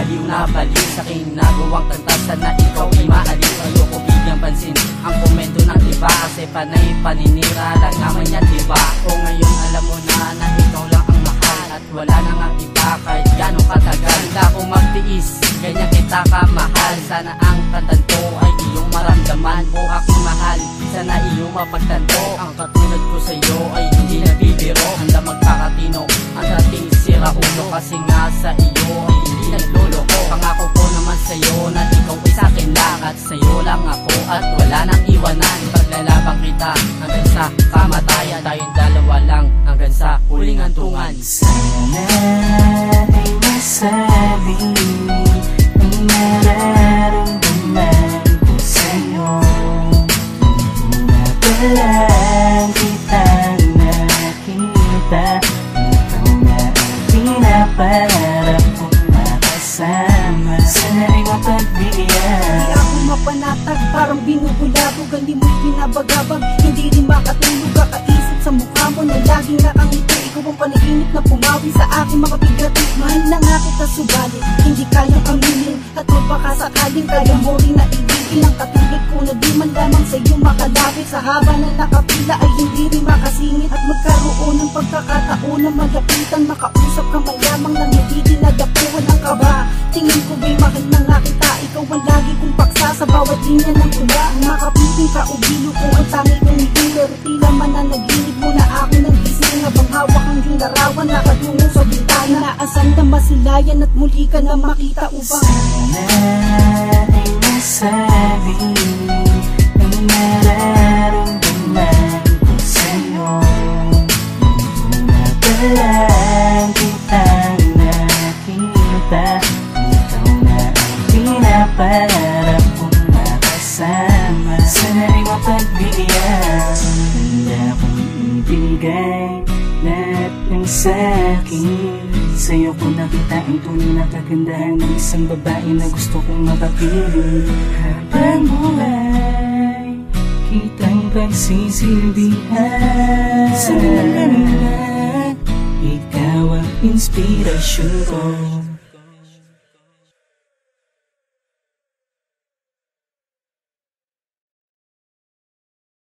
baliw na baliw sa ginagawang kanta. Sana ikaw ay maaliw, ayoko bigyang pansin ang komento ng iba, kasi panay paninira lang naman yan, diba? O ngayon alam mo na na ikaw lang ang mahal, at wala na nga iba kahit gano'ng katagal. Handa ko magtiis, ganyan kita kamahal. Sana ang kantanto ay iyong maramdaman. O aking mahal, sana iyong mapagtanto, ang katulad ko sa'yo ay hindi nagbibiro. Handa magpakatino, ang dating sira ulo, kasi nga sa iyo ay hindi nagloloko. Pangako ko naman sa'yo na ikaw ay sa'kin lang, at sa'yo lang ako at wala nang iwanan. Paglalabang kita hanggang sa kamatayan, tayong dalawa lang hanggang sa huling hantungan. Sana ay masabi ang nararamdaman ko sa'yo. Una pa lang kitang nakita, ikaw na ang pinapangarap kong makasama. Sana ay mapagbigyan. Di ako mapanatag, parang binubulabog, ang limo'y binabagabag. Hindi rin makatulog, kakaisip sa mukha mo na laging nakangiti. Ikaw ang panaginip na pumawi sa aking mga bigatin. Mahal na nga kita subalit hindi kayang aminin, at magpakasakaling kaya mo rin na ibigin ang katulad ko na di man lamang sa iyo makalapit. Sa haba na nakapila ay hindi rin makasingit, at magkaroon ng pagkakataon na malapitan, makausap ka mayamang lang hindi dinadapuan ang kaba. Tingin ko ba'y mahal na nga kita, ikaw ang lagi kong paksa sa bawat linya ng tula. Ang makapiting ka o bilo ko ang tangi kong ngiti, pero tila mananaginip mo na ako ng gising. Habang hawak ang iyong larawan, nakadungo sa bintana, inaasan na masilayan at muli ka na makita upang sana ay masabi ang nararamdaman ko sa'yo. Una pa lang kitang nakita, ikaw na ang pinapangarap kong makasama. Sana ay mapagbigyan, handa kong ibigay lahat ng sa'kin. Sa'yo ko nakita ang tunay na kagandahan ng isang babae na gusto kong mapapiling. Habang buhay, kitang pagsisilbihan. Sa lahat, ikaw ang inspirasyon ko.